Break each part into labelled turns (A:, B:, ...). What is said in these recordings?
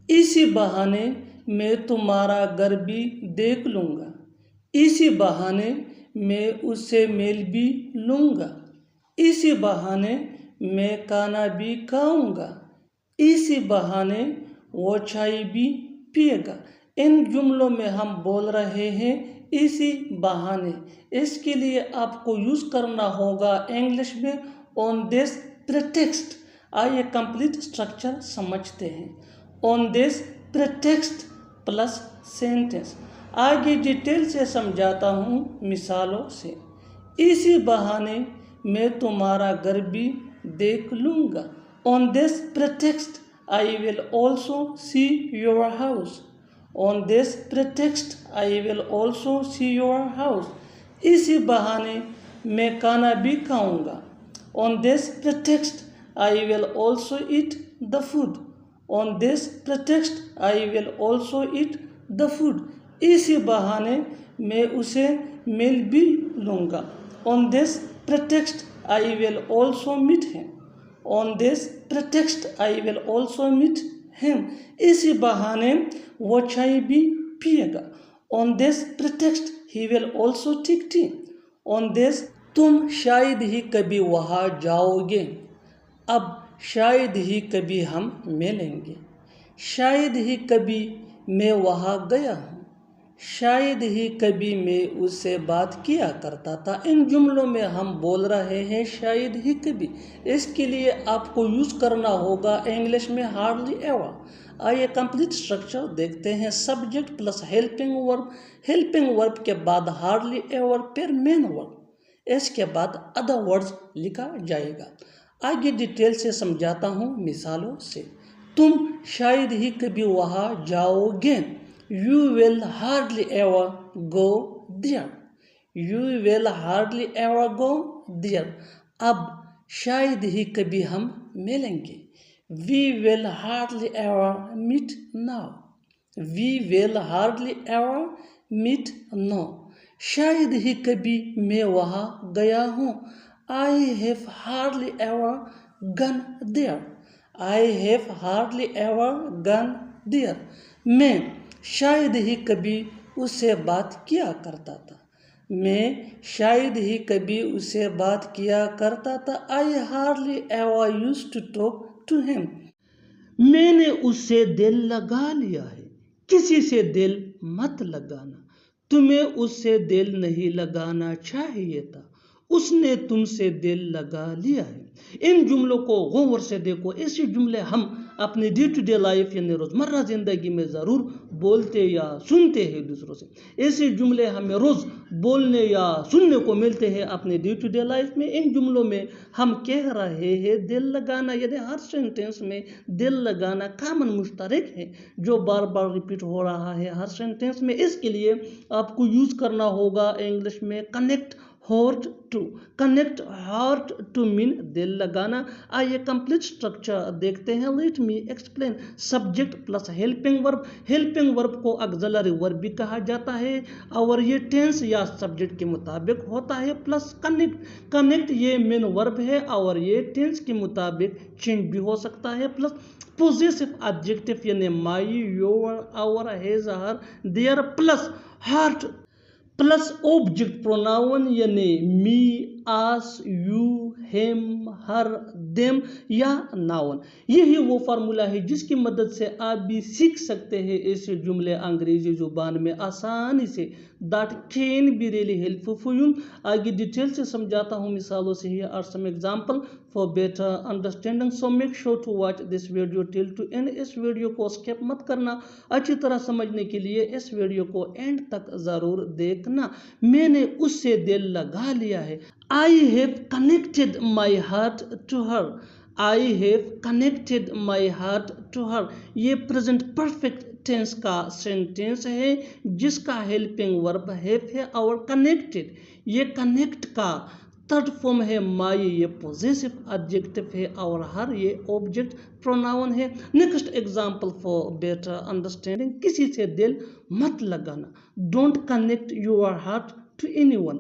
A: इसी बहाने मैं तुम्हारा घर भी देख लूँगा। इसी बहाने मैं उससे मिल भी लूँगा। इसी बहाने मैं खाना भी खाऊंगा। इसी बहाने वो चाय भी पिएगा। इन जुमलों में हम बोल रहे हैं इसी बहाने। इसके लिए आपको यूज़ करना होगा इंग्लिश में ऑन दिस प्रीटेक्स्ट। आइए कंप्लीट स्ट्रक्चर समझते हैं। On this pretext plus sentence. आगे डिटेल से समझाता हूँ मिसालों से। इसी बहाने मैं तुम्हारा घर भी देख लूँगा। On this pretext I will also see your house. On this pretext I will also see your house. इसी बहाने मैं खाना भी खाऊंगा। On this pretext I will also eat the food. On this pretext I will also eat the food. इसी बहाने मैं उसे मिल भी लूँगा। On this pretext I will also meet him. On this pretext I will also meet him. इसी बहाने वो चाय भी पिएगा। On this pretext he will also take tea. On this तुम शायद ही कभी वहाँ जाओगे। अब शायद ही कभी हम मिलेंगे। शायद ही कभी मैं वहाँ गया हूँ। शायद ही कभी मैं उससे बात किया करता था। इन जुमलों में हम बोल रहे हैं शायद ही कभी। इसके लिए आपको यूज़ करना होगा इंग्लिश में हार्डली एवर। आइए कंप्लीट स्ट्रक्चर देखते हैं। Subject plus helping verb. Helping verb के बाद हार्डली एवर फिर मेन वर्ब। इसके बाद अदर वर्ड्स लिखा जाएगा। आगे डिटेल से समझाता हूँ मिसालों से। तुम शायद ही कभी वहाँ जाओगे। You will hardly ever go there. You will hardly ever go there. अब शायद ही कभी हम मिलेंगे। We will hardly ever meet now. We will hardly ever meet now. शायद ही कभी मैं वहाँ गया हूँ। I have hardly ever gone there. I have hardly ever gone there. मैं शायद ही कभी उससे बात किया करता था। मैं शायद ही कभी उससे बात किया करता था। I hardly ever used to talk to him. मैंने उससे दिल लगा लिया है। किसी से दिल मत लगाना। तुम्हें उससे दिल नहीं लगाना चाहिए था। उसने तुमसे दिल लगा लिया है। इन जुमलों को गौर से देखो। ऐसे जुमले हम अपने डे टू डे लाइफ यानी रोज़मर्रा ज़िंदगी में ज़रूर बोलते या सुनते हैं दूसरों से। ऐसे जुमले हमें रोज़ बोलने या सुनने को मिलते हैं अपने डे टू डे लाइफ में। इन जुमलों में हम कह रहे हैं दिल लगाना, यानी हर सेंटेंस में दिल लगाना कॉमन मुश्तरक है जो बार बार रिपीट हो रहा है हर सेंटेंस में। इसके लिए आपको यूज़ करना होगा इंग्लिश में connect heart to. Connect heart to mean दिल लगाना। आइए कंप्लीट स्ट्रक्चर देखते हैं। Let me explain. Subject plus helping verb. Helping verb को ऑक्सिलरी वर्ब भी कहा जाता है और ये टेंस या सब्जेक्ट के मुताबिक होता है। Plus connect. कनेक्ट ये मेन वर्ब है और ये टेंस के मुताबिक चेंज भी हो सकता है। प्लस पोजेसिव एडजेक्टिव यानी my, your, our, his, her, their plus heart plus object pronoun यानी me, us, you, him, her, them या नाउन। यही वो फार्मूला है जिसकी मदद से आप भी सीख सकते हैं ऐसे जुमले अंग्रेजी जुबान में आसानी से। That can be really helpful for you. आगे डिटेल से समझाता हूँ मिसालों से। Here are some example for better understanding. So make sure to watch this video till to end. इस वीडियो को स्किप मत करना। अच्छी तरह समझने के लिए इस वीडियो को एंड तक जरूर देखना। मैंने उससे दिल लगा लिया है। I have connected my heart to her. I have connected my heart to her. ये प्रेजेंट परफेक्ट टेंस का सेंटेंस है जिसका हेल्पिंग वर्ब हैव है और कनेक्टेड ये कनेक्ट का थर्ड फॉर्म है। माई ये पॉजेसिव एडजेक्टिव है और हर ये ऑब्जेक्ट प्रोनाउन है। Next example for better understanding. किसी से दिल मत लगाना। Don't connect your heart to anyone.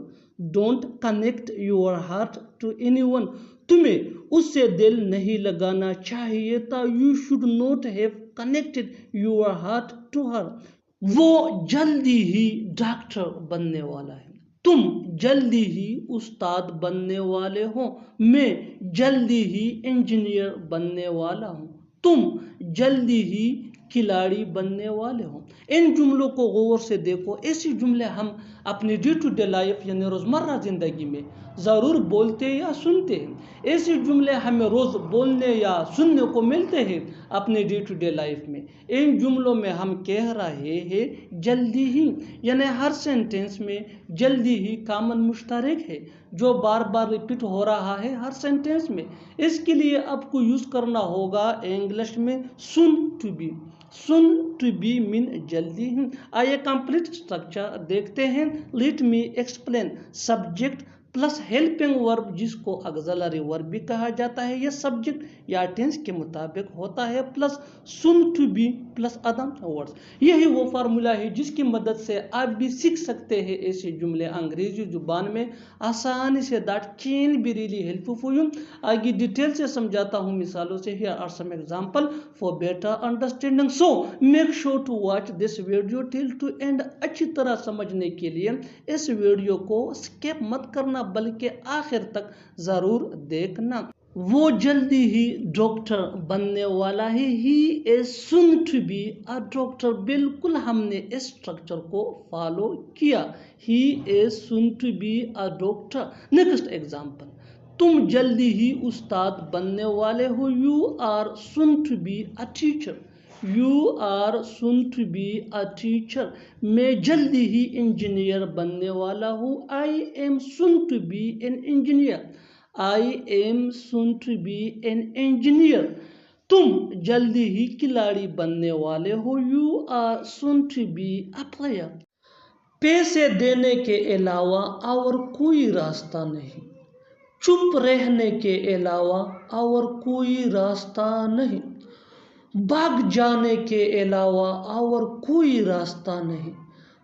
A: Don't connect your heart to anyone. तुम्हें उससे दिल नहीं लगाना चाहिए था। You should not have connected your heart to her. वो जल्दी ही डॉक्टर बनने वाला है, तुम जल्दी ही उस्ताद बनने वाले हो, मैं जल्दी ही इंजीनियर बनने वाला हूँ, तुम जल्दी ही खिलाड़ी बनने वाले हो। इन जुमलों को गौर से देखो। ऐसे जुमले हम अपने डे टू डे लाइफ यानी रोज़मर्रा ज़िंदगी में ज़रूर बोलते या सुनते हैं। ऐसे जुमले हमें रोज़ बोलने या सुनने को मिलते हैं अपने डे टू डे लाइफ में। इन जुमलों में हम कह रहे हैं जल्दी ही, यानी हर सेंटेंस में जल्दी ही कॉमन मुश्तरक है जो बार बार रिपीट हो रहा है हर सेंटेंस में। इसके लिए आपको यूज़ करना होगा इंग्लिश में soon to be. Soon to be mean जल्दी ही। आइए कंप्लीट स्ट्रक्चर देखते हैं। Let me explain. Subject plus helping verb जिसको ऑक्सिलरी वर्ब भी कहा जाता है, यह सब्जेक्ट या टेंस के मुताबिक होता है, plus soon to be plus other words. यही वो फार्मूला है जिसकी मदद से आप भी सीख सकते हैं ऐसे जुमले अंग्रेजी जुबान में आसानी से। That can be really helpful for you. आगे डिटेल से समझाता हूँ मिसालों से। Here are some example for better understanding, so make sure to watch this video till to end. अच्छी तरह समझने के लिए इस वीडियो को स्किप मत करना बल्कि आखिर तक जरूर देखना। वो जल्दी ही डॉक्टर बनने वाला है, he is soon to be a doctor. बिल्कुल हमने इस स्ट्रक्चर को फॉलो किया। He is soon to be a doctor. Next example, तुम जल्दी ही उस्ताद बनने वाले हो, you are soon to be a teacher. You are soon to be a teacher. मैं जल्दी ही इंजीनियर बनने वाला हूँ, I am soon to be an engineer. I am soon to be an engineer. तुम जल्दी ही खिलाड़ी बनने वाले हो, you are soon to be a player. पैसे देने के अलावा और कोई रास्ता नहीं, चुप रहने के अलावा और कोई रास्ता नहीं, भाग जाने के अलावा और कोई रास्ता नहीं,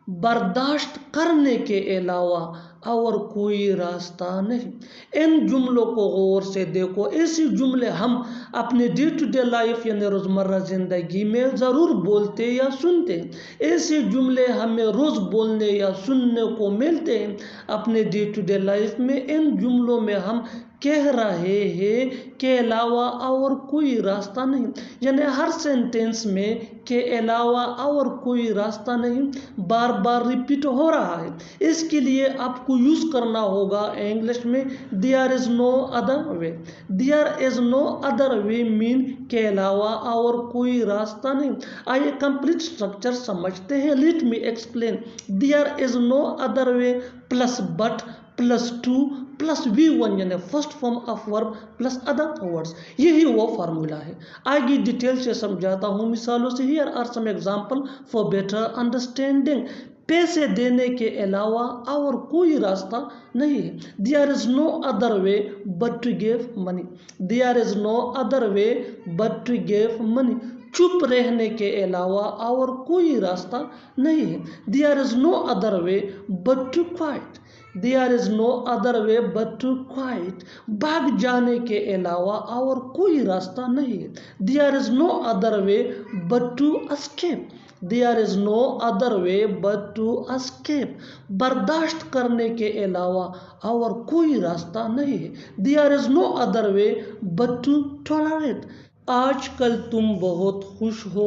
A: बर्दाश्त करने के अलावा और कोई रास्ता नहीं। इन जुमलों को गौर से देखो। ऐसे जुमले हम अपने डे टू डे लाइफ यानी रोज़मर्रा ज़िंदगी में ज़रूर बोलते या सुनते हैं। ऐसे जुमले हमें रोज़ बोलने या सुनने को मिलते हैं अपने डे टू डे लाइफ में। इन जुमलों में हम कह रहे हैं के अलावा और कोई रास्ता नहीं, यानी हर सेंटेंस में के अलावा और कोई रास्ता नहीं बार बार रिपीट हो रहा है। इसके लिए आपको यूज़ करना होगा इंग्लिश में there is no other way. There is no other way mean के अलावा और कोई रास्ता नहीं। आइए कंप्लीट स्ट्रक्चर समझते हैं। Let me explain. There is no other way plus but plus to plus V1 यानी first form of verb plus other words. यही वो फार्मूला है। आगे डिटेल से समझाता हूँ मिसालों से। Here are some example for better understanding. पैसे देने के अलावा और कोई रास्ता नहीं है। There is no other way but to give money. There is no other way but to give money. चुप रहने के अलावा और कोई रास्ता नहीं है। There is no other way but to quiet. There is no other way but to quiet. भाग जाने के अलावा और कोई रास्ता नहीं है। There is no other way but to escape. There is no other way but to escape. बर्दाश्त करने के अलावा और कोई रास्ता नहीं है। There is no other way but to tolerate. आजकल तुम बहुत खुश हो,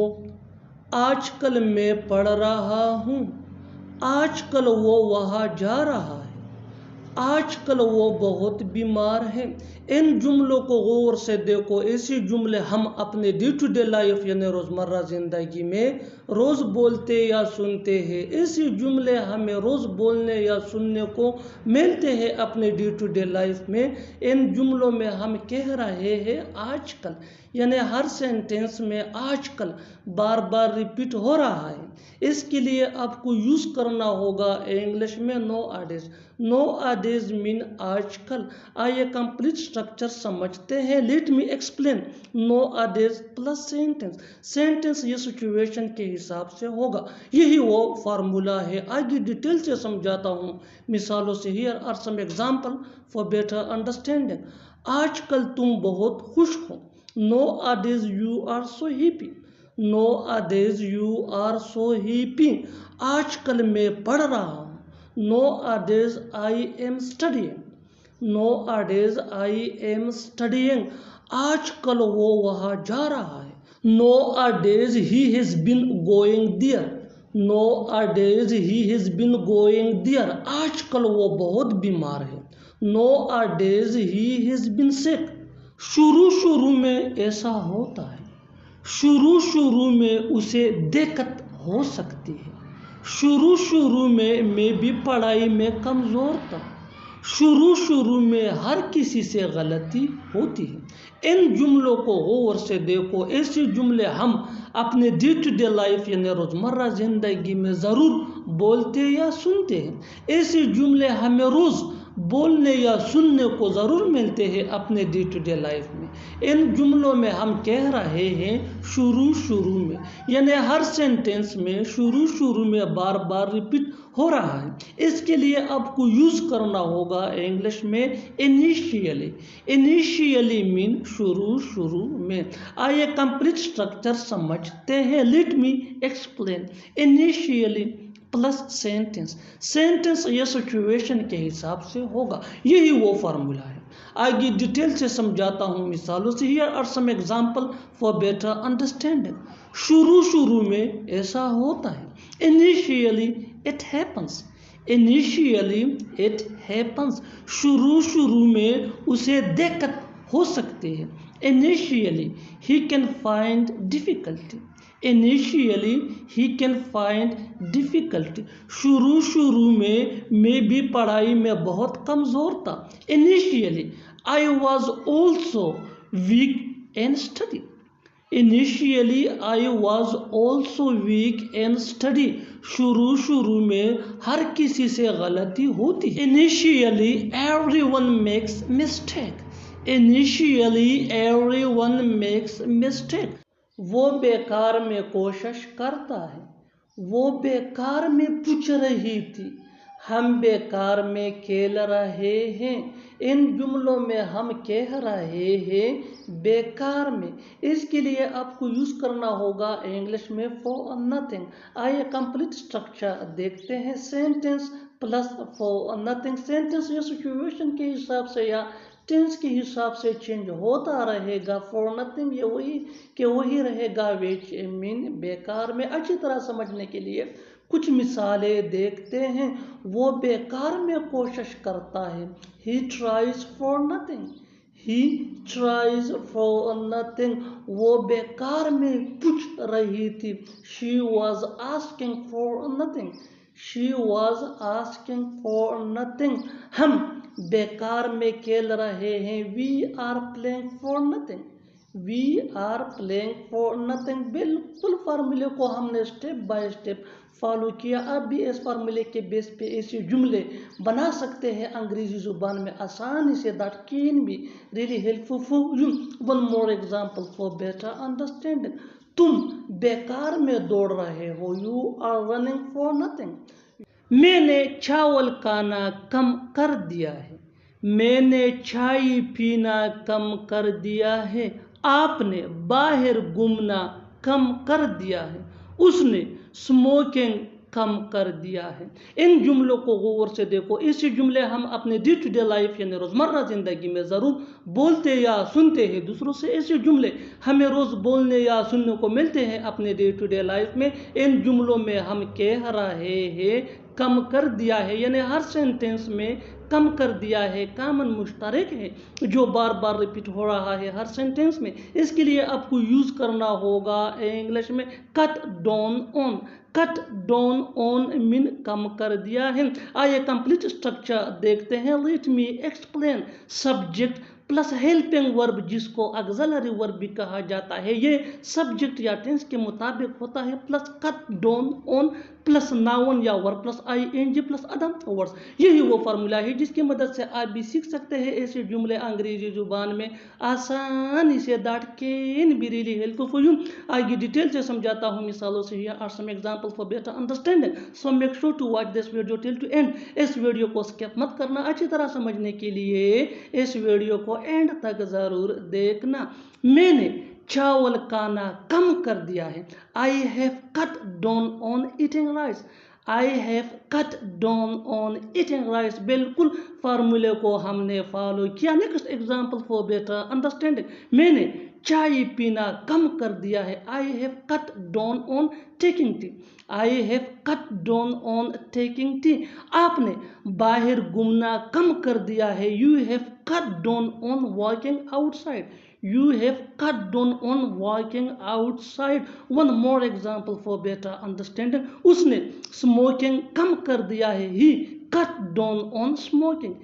A: आजकल मैं पढ़ रहा हूँ, आजकल वो वहाँ जा रहा है, आजकल वो बहुत बीमार है। इन जुमलों को गौर से देखो। ऐसे जुमले हम अपने डे टू डे लाइफ यानी रोज़मर्रा ज़िंदगी में रोज़ बोलते या सुनते हैं। ऐसे जुमले हमें रोज़ बोलने या सुनने को मिलते हैं अपने डे टू डे लाइफ में। इन जुमलों में हम कह रहे हैं आजकल, यानी हर सेंटेंस में आजकल बार बार रिपीट हो रहा है। इसके लिए आपको यूज़ करना होगा इंग्लिश में nowadays. Nowadays mean आजकल। आइए कंप्लीट स्ट्रक्चर समझते हैं। Let me explain. Nowadays plus sentence. Sentence ये सिचुएशन के हिसाब से होगा। यही वो फार्मूला है। आगे डिटेल से समझाता हूँ मिसालों से। Here are some example for better understanding. आजकल तुम बहुत खुश हो, nowadays you are so happy. Nowadays you are so happy, आजकल मैं पढ़ रहा हूँ। Nowadays I am studying, nowadays I am studying, आजकल वो वहाँ जा रहा है। Nowadays he has been going there, nowadays he has been going there, आजकल वो बहुत बीमार है। Nowadays he has been sick, शुरू शुरू में ऐसा होता है, शुरू शुरू में उसे दिक्कत हो सकती है। शुरू शुरू में मैं भी पढ़ाई में कमज़ोर था, शुरू शुरू में हर किसी से गलती होती है। इन जुमलों को गौर से देखो, ऐसे जुमले हम अपने डे टू डे लाइफ यानी रोज़मर्रा ज़िंदगी में ज़रूर बोलते या सुनते हैं। ऐसे जुमले हमें रोज़ बोलने या सुनने को ज़रूर मिलते हैं अपने डे टू डे लाइफ में। इन जुमलों में हम कह रहे हैं शुरू शुरू में, यानी हर सेंटेंस में शुरू शुरू में बार बार रिपीट हो रहा है। इसके लिए आपको यूज़ करना होगा इंग्लिश में इनिशियली। इनिशियली मीन शुरू शुरू में। आइए कंप्लीट स्ट्रक्चर समझते हैं। Let me explain. Initially plus sentence, sentence या सिचुएशन के हिसाब से होगा, यही वो फार्मूला है। आगे डिटेल से समझाता हूँ मिसालों से। Here are some example for better understanding. शुरू शुरू में ऐसा होता है, initially it happens, initially it happens, शुरू शुरू में उसे दिक्कत हो सकती है। Initially he can find difficulty, initially he can find difficulty, शुरू शुरू में मैं भी पढ़ाई में बहुत कमज़ोर था। Initially I was also weak in study, initially I was also weak in study, शुरू शुरू में हर किसी से गलती होती है। Initially everyone makes mistake, initially everyone makes mistake, वो बेकार में कोशिश करता है, वो बेकार में पूछ रही थी, हम बेकार में खेल रहे हैं। इन जुमलों में हम कह रहे हैं बेकार में, इसके लिए आपको यूज़ करना होगा इंग्लिश में फॉर नथिंग। आइए कंप्लीट स्ट्रक्चर देखते हैं। Sentence plus for nothing, sentence या सिचुएशन के हिसाब से या टेंस के हिसाब से चेंज होता रहेगा। फॉर नथिंग ये वही रहेगा विच मीन बेकार में। अच्छी तरह समझने के लिए कुछ मिसालें देखते हैं। वो बेकार में कोशिश करता है, he tries for nothing, he tries for nothing, वो बेकार में पूछ रही थी। She was asking for nothing, she was asking for nothing, हम बेकार में खेल रहे हैं। We are playing for nothing, we are playing for nothing. बिल्कुल फार्मूले को हमने स्टेप बाय स्टेप फॉलो किया। अब भी इस फार्मूले के बेस पे ऐसे जुमले बना सकते हैं अंग्रेजी जुबान में आसानी से। That can be really helpful for you. One more example for better understanding. तुम बेकार में दौड़ रहे हो, you are running for nothing. मैंने चावल खाना कम कर दिया है, मैंने चाय पीना कम कर दिया है। आपने बाहर घूमना कम कर दिया है, उसने स्मोकिंग कम कर दिया है। इन जुमलों को गौर से देखो। ऐसे जुमले हम अपने डे टू डे लाइफ यानी रोज़मर्रा ज़िंदगी में ज़रूर बोलते या सुनते हैं दूसरों से। ऐसे जुमले हमें रोज़ बोलने या सुनने को मिलते हैं अपने डे टू डे लाइफ में। इन जुमलों में हम कह रहे हैं कम कर दिया है, यानी हर सेंटेंस में कम कर दिया है कॉमन मुश्तरक है जो बार बार रिपीट हो रहा है हर सेंटेंस में। इसके लिए आपको यूज़ करना होगा इंग्लिश में cut down on. Cut down on mean कम कर दिया है। आइए कंप्लीट स्ट्रक्चर देखते हैं। Let me explain. Subject plus helping verb जिसको ऑक्सिलरी वर्ब भी कहा जाता है, ये सब्जेक्ट या टेंस के मुताबिक होता है। Plus cut down on plus noun या verb plus ING plus other words. यही वो फार्मूला है जिसकी मदद से आप भी सीख सकते हैं ऐसे जुमले अंग्रेजी जुबान में आसानी से। That can be really helpful for you. आगे डिटेल से समझाता हूँ मिसालों से। Here are some example for better understanding, so make sure to watch this video till to end. इस वीडियो को स्किप मत करना। अच्छी तरह समझने के लिए इस वीडियो को एंड तक ज़रूर देखना। मैंने चावल खाना कम कर दिया है। I have cut down on eating rice. I have cut down on eating rice. बिल्कुल फार्मूले को हमने फॉलो किया। Next example for better understanding, मैंने चाय पीना कम कर दिया है। I have cut down on taking tea. I have cut down on taking tea. आपने बाहर घूमना कम कर दिया है। You have cut down on walking outside. You have cut down on walking outside. One more example for better understanding. उसने smoking कम कर दिया है। He cut down on smoking.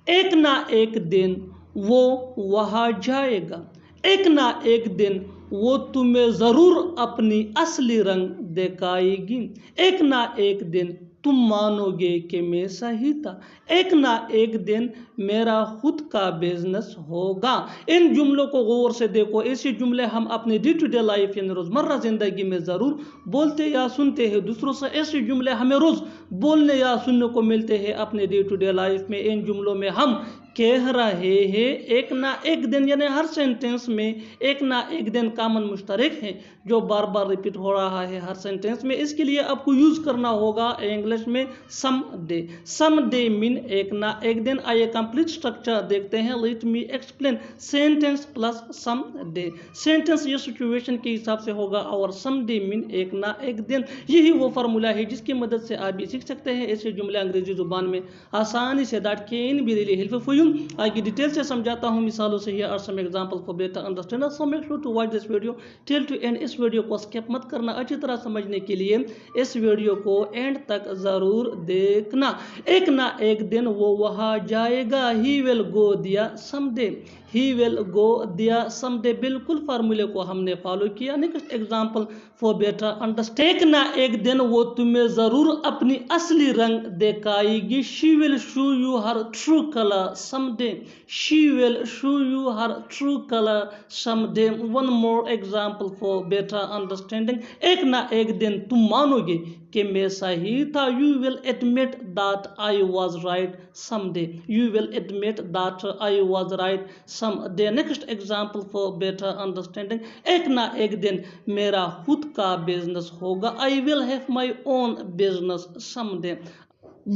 A: एक ना एक दिन वो वहाँ जाएगा। एक ना एक दिन वो तुम्हें ज़रूर अपनी असली रंग दिखाएगी। एक ना एक दिन तुम मानोगे कि मैं सही था। एक ना एक दिन मेरा खुद का बिजनेस होगा। इन जुमलों को गौर से देखो। ऐसे जुमले हम अपने डे टू डे लाइफ यानी रोज़मर्रा ज़िंदगी में ज़रूर बोलते या सुनते हैं दूसरों से। ऐसे जुमले हमें रोज़ बोलने या सुनने को मिलते हैं अपने डे टू डे लाइफ में। इन जुमलों में हम कह रहे हैं एक ना एक दिन, यानी हर सेंटेंस में एक ना एक दिन कॉमन मुश्तरक है जो बार बार रिपीट हो रहा है हर सेंटेंस में। इसके लिए आपको यूज़ करना होगा इंग्लिश में some day. Some day mean एक ना एक दिन। आइए कंप्लीट स्ट्रक्चर देखते हैं। Let me explain. Sentence plus some day. Sentence ये सिचुएशन के हिसाब से होगा और सम डे मीन एक ना एक दिन। यही वो फार्मूला है जिसकी मदद से आप भी सीख सकते हैं ऐसे जुमले अंग्रेजी जुबान में आसानी से। That can be really helpful. आगे डिटेल से समझाता हूँ मिसालों से। Here are some example for better understanding, so make sure to watch this video till to end. इस वीडियो को स्किप मत करना। अच्छी तरह समझने के लिए इस वीडियो को एंड तक जरूर देखना। एक ना एक दिन वो वहाँ जाएगा। He will go there someday. He will go there someday. बिल्कुल फार्मूले को हमने फॉलो किया। Next example for better understanding, एक ना एक दिन वो तुम्हें जरूर अपनी असली रंग दिखाएगी। She will show you her true colour someday. She will show you her true colour someday. One more example for better understanding, एक ना एक दिन तुम मानोगे कि मैं सही था। You will admit that I was right someday. You will admit that I was right someday. Next example for better understanding, एक ना एक दिन मेरा खुद का बिजनेस होगा। I will have my own business someday.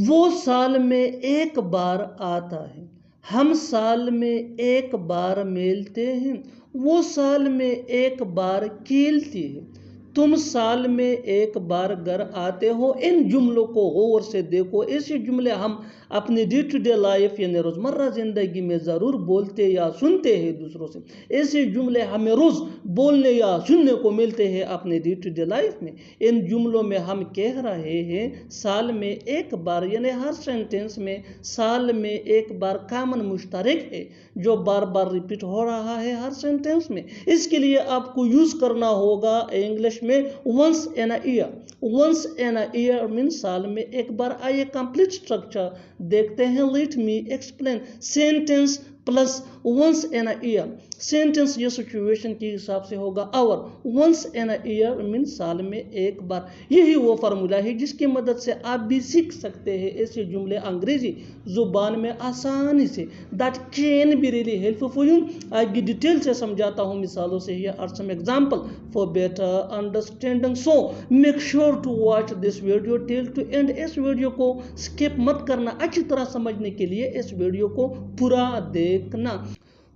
A: वो साल में एक बार आता है। हम साल में एक बार मिलते हैं। वो साल में एक बार खेलती है। तुम साल में एक बार घर आते हो। इन जुमलों को गौर से देखो। ऐसे जुमले हम अपनी डे टू डे लाइफ यानी रोज़मर्रा ज़िंदगी में ज़रूर बोलते या सुनते हैं दूसरों से। ऐसे जुमले हमें रोज़ बोलने या सुनने को मिलते हैं अपने डे टू डे लाइफ में। इन जुमलों में हम कह रहे हैं साल में एक बार, यानी हर सेंटेंस में साल में एक बार कॉमन मुश्तरक है जो बार बार रिपीट हो रहा है हर सेंटेंस में। इसके लिए आपको यूज़ करना होगा इंग्लिश में once in a year. Once in a year mean साल में एक बार। आइए कंप्लीट स्ट्रक्चर देखते हैं। Let me explain. Sentence plus once in a year. Sentence ये सिचुएशन के हिसाब से होगा और once in a year mean साल में एक बार। यही वो फार्मूला है जिसकी मदद से आप भी सीख सकते हैं ऐसे जुमले अंग्रेजी जुबान में आसानी से। That can be really helpful. आगे डिटेल से समझाता हूँ मिसालों से। Here are some example for better understanding, so make sure to watch this video till to end. इस वीडियो को स्किप मत करना। अच्छी तरह समझने के लिए इस वीडियो को पूरा देखना।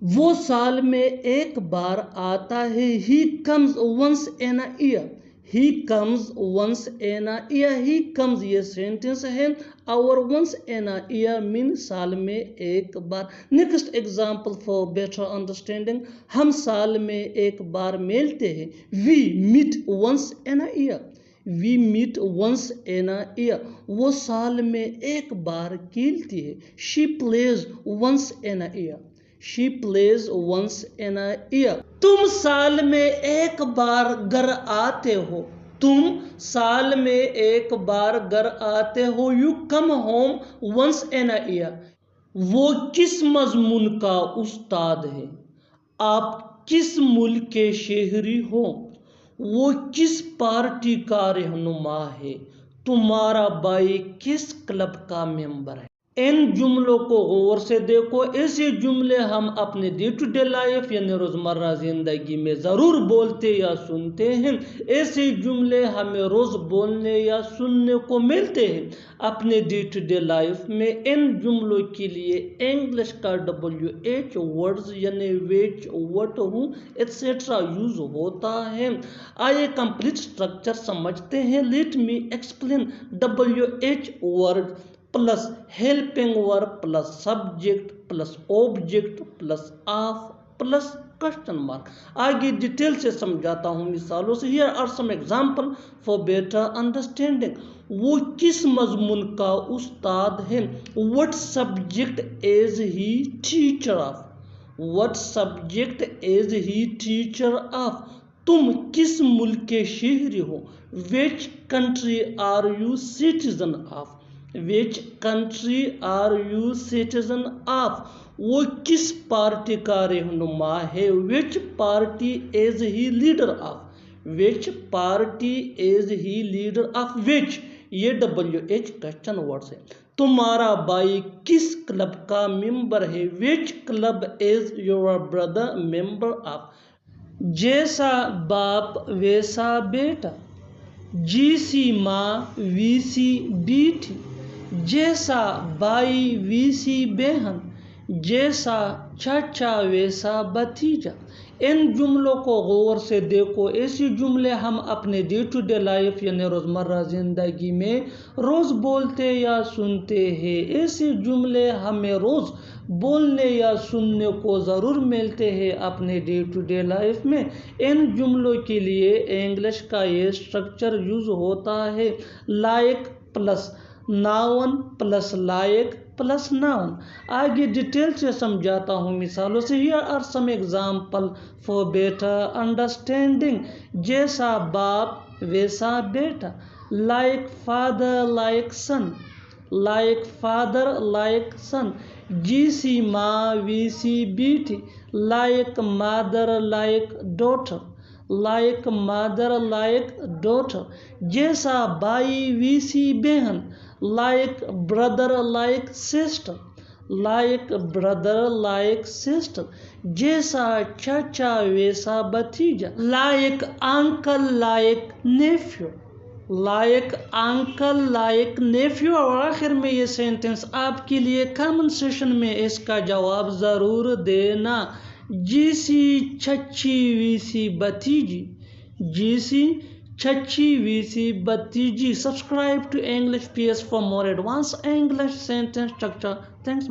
A: वो साल में एक बार आता है। He comes once in a year. He comes once in a year. He comes ये सेंटेंस है और once in a year mean साल में एक बार। Next example for better understanding, हम साल में एक बार मिलते हैं। We meet once in a year. We meet once in a year. वो साल में एक बार खेलती है। She plays once in a year. She plays once in a year. तुम साल में एक बार घर आते हो। तुम साल में एक बार घर आते हो। You come home once in a year. वो किस मजमून का उस्ताद है? आप किस मुल्क के शहरी हो? वो किस पार्टी का रहनुमा है? तुम्हारा भाई किस क्लब का मेंबर है? इन जुमलों को गौर से देखो। ऐसे जुमले हम अपने डे टू डे लाइफ यानी रोज़मर्रा ज़िंदगी में ज़रूर बोलते या सुनते हैं। ऐसे जुमले हमें रोज़ बोलने या सुनने को मिलते हैं अपने डे टू डे लाइफ में। इन जुमलों के लिए इंग्लिश का WH वर्ड्स यानी which, what, who etcetera use होता है। आइए कंप्लीट स्ट्रक्चर समझते हैं। Let me explain. WH word plus helping verb plus subject plus object plus of plus question mark. आगे डिटेल से समझाता हूँ मिसालों से। Here are some example for better understanding. वो किस मजमून का उस्ताद है? What subject is he teacher of? What subject is he teacher of? तुम किस मुल्क के शहरी हो? Which country are you citizen of? Which country are you citizen of? वो किस पार्टी का रहनुमा है? Which party is he leader of? Which party is he leader of? Which ये WH क्वेश्चन वर्ड्स है। तुम्हारा भाई किस क्लब का मेंबर है? Which club is your brother member of? जैसा बाप वैसा बेटा। जीसी माँ वीसी बेटी। जैसा भाई वीसी बहन। जैसा चाचा वैसा भतीजा। इन जुमलों को गौर से देखो। ऐसे जुमले हम अपने डे टू डे लाइफ यानी रोज़मर्रा ज़िंदगी में रोज़ बोलते या सुनते हैं। ऐसे जुमले हमें रोज़ बोलने या सुनने को ज़रूर मिलते हैं अपने डे टू डे लाइफ में। इन जुमलों के लिए इंग्लिश का ये स्ट्रक्चर यूज़ होता है। Like plus noun plus like plus noun. आगे डिटेल से समझाता हूँ मिसालों से। Here are some example for better understanding. जैसा बाप वैसा बेटा। Like father like son. Like father like son. जीसी माँ वीसी बेटी। Like mother like daughter. Like mother like daughter. जैसा भाई वीसी बहन। Like brother like sister. Like brother like sister. जैसा चाचा वैसा भतीजा। Like uncle like nephew. Like uncle like nephew. और आखिर में ये सेंटेंस आपके लिए कमेंट सेशन में इसका जवाब ज़रूर देना। जीसी चची वीसी भतीजी। जीसी चची वीसी भतीजी। Subscribe to English PS for more advanced English sentence structure. Thanks.